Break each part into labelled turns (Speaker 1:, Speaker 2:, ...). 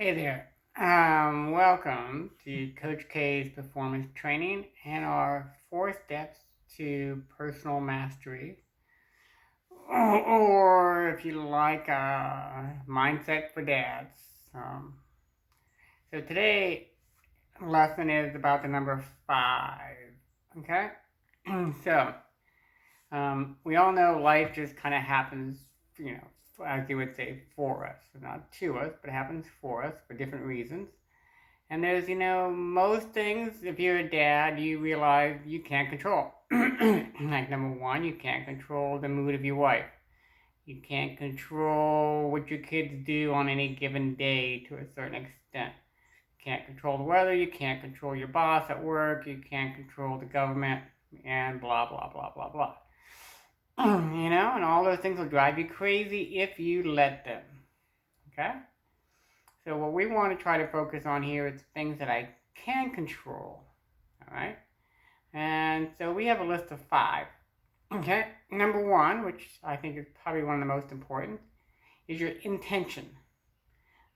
Speaker 1: Hey there. Welcome to Coach K's performance training and our 4 steps to personal mastery, or if you like, mindset for dads. Um, so today lesson is about the number 5. Okay, so we all know life just kind of happens, as you would say, for us, not to us, but it happens for us for different reasons. And there's, most things, if you're a dad, you realize you can't control. Like, number one, you can't control the mood of your wife. You can't control what your kids do on any given day to a certain extent. You can't control the weather. You can't control your boss at work. You can't control the government, and blah, blah, blah, blah, blah. And all those things will drive you crazy if you let them. Okay? So what we want to try to focus on here is things that I can control. All right. And so we have a list of 5. Okay. Number 1, which I think is probably one of the most important, is your intention.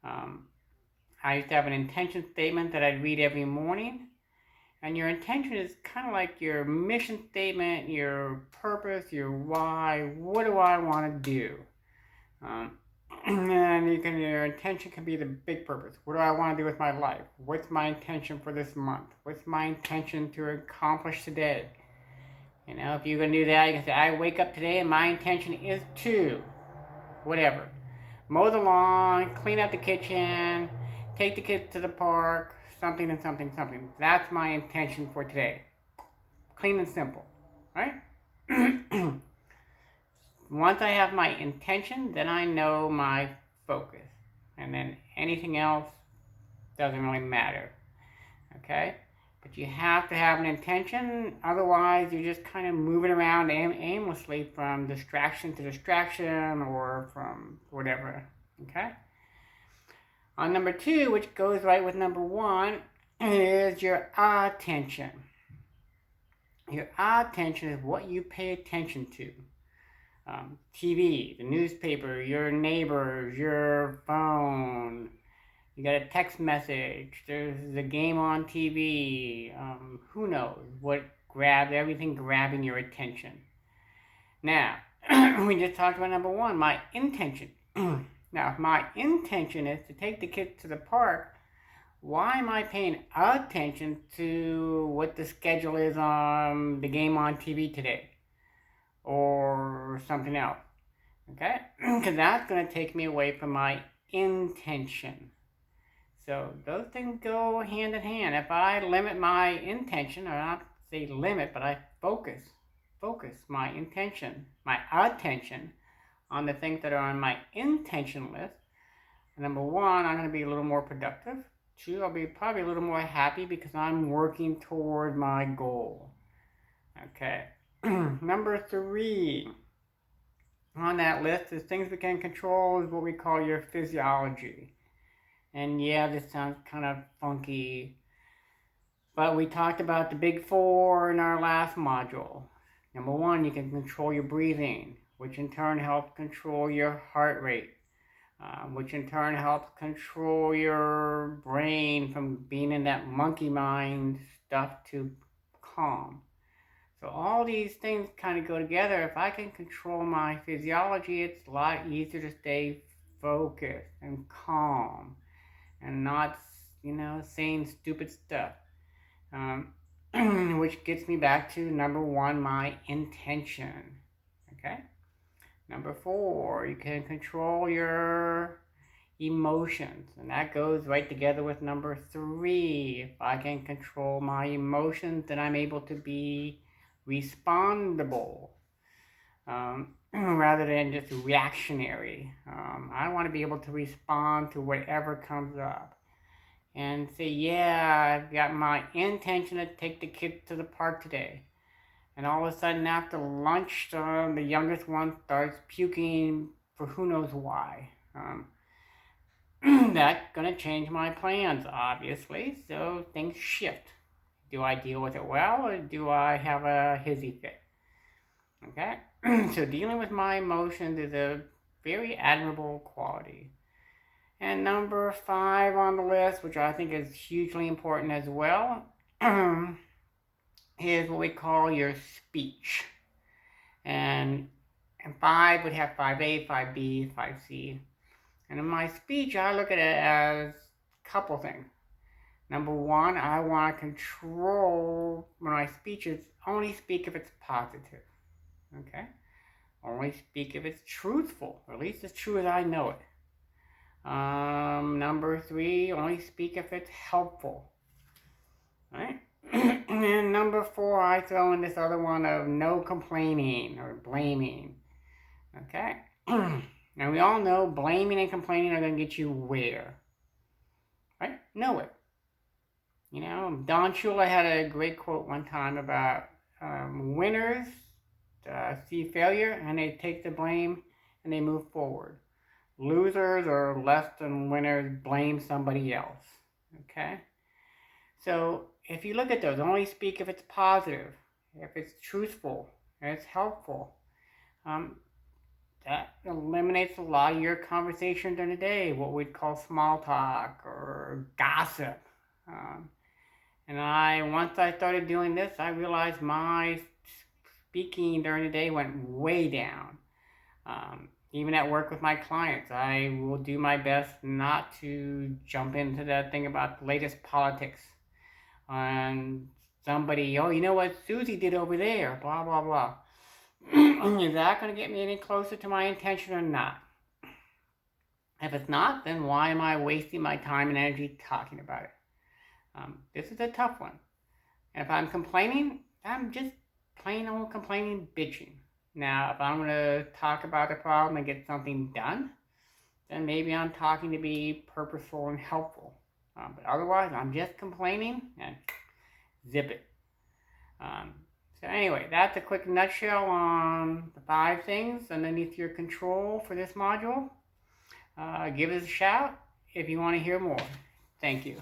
Speaker 1: I used to have an intention statement that I'd read every morning. And your intention is kind of like your mission statement, your purpose, your why. What do I want to do? And your intention can be the big purpose. What do I want to do with my life? What's my intention for this month? What's my intention to accomplish today? If you're going to do that, you can say, I wake up today and my intention is to, whatever. Mow the lawn, clean up the kitchen, take the kids to the park, something and something, something. That's my intention for today. Clean and simple, right? Once I have my intention, then I know my focus. And then anything else doesn't really matter. Okay? But you have to have an intention, otherwise you're just kind of moving around aimlessly from distraction to distraction or from whatever. Okay? On number 2, which goes right with number 1, is your attention. Your attention is what you pay attention to. TV, the newspaper, your neighbors, your phone. You got a text message. There's a game on TV. Who knows what everything grabbing your attention. Now, we just talked about number 1, my intention. Now, if my intention is to take the kids to the park, why am I paying attention to what the schedule is on the game on TV today? Or something else, okay? Because that's going to take me away from my intention. So those things go hand in hand. If I limit my intention, or not say limit, but I focus my intention, my attention on the things that are on my intention list, number 1, I'm going to be a little more productive. 2, I'll be probably a little more happy because I'm working toward my goal. Okay. Number 3 on that list is things we can control is what we call your physiology. And yeah, this sounds kind of funky, but we talked about the big 4 in our last module. Number 1, you can control your breathing, which in turn helps control your heart rate, which in turn helps control your brain from being in that monkey mind stuff to calm. So all these things kind of go together. If I can control my physiology, it's a lot easier to stay focused and calm and not, saying stupid stuff. Which gets me back to number 1, my intention. Okay? Number 4, you can control your emotions. And that goes right together with number 3. If I can control my emotions, then I'm able to be respondable rather than just reactionary. I want to be able to respond to whatever comes up and say, yeah, I've got my intention to take the kids to the park today. And all of a sudden after lunch, the youngest one starts puking for who knows why. That's going to change my plans, obviously, so things shift. Do I deal with it well, or do I have a hissy fit? Okay? So dealing with my emotions is a very admirable quality. And number 5 on the list, which I think is hugely important as well, is what we call your speech. And 5 would have 5A, 5B, 5C. And in my speech, I look at it as a couple things. Number 1, I want to control when my speeches, only speak if it's positive. Okay? Only speak if it's truthful, or at least as true as I know it. Number 3, only speak if it's helpful. Right? And number 4, I throw in this other one of no complaining or blaming. Okay? Now we all know blaming and complaining are going to get you where? Right? Nowhere. You know, Don Shula had a great quote one time about winners see failure and they take the blame and they move forward. Losers or less than winners blame somebody else. Okay? So if you look at those, only speak if it's positive, if it's truthful, if it's helpful. That eliminates a lot of your conversation during the day, what we'd call small talk or gossip. And once I started doing this, I realized my speaking during the day went way down. Even at work with my clients, I will do my best not to jump into that thing about the latest politics. And somebody, oh, you know what Susie did over there, blah, blah, blah. Is that going to get me any closer to my intention or not? If it's not, then why am I wasting my time and energy talking about it? This is a tough one. And if I'm complaining, I'm just plain old complaining, bitching. Now, if I'm going to talk about the problem and get something done, then maybe I'm talking to be purposeful and helpful. But otherwise, I'm just complaining and zip it. So anyway, that's a quick nutshell on the 5 things underneath your control for this module. Give us a shout if you want to hear more. Thank you.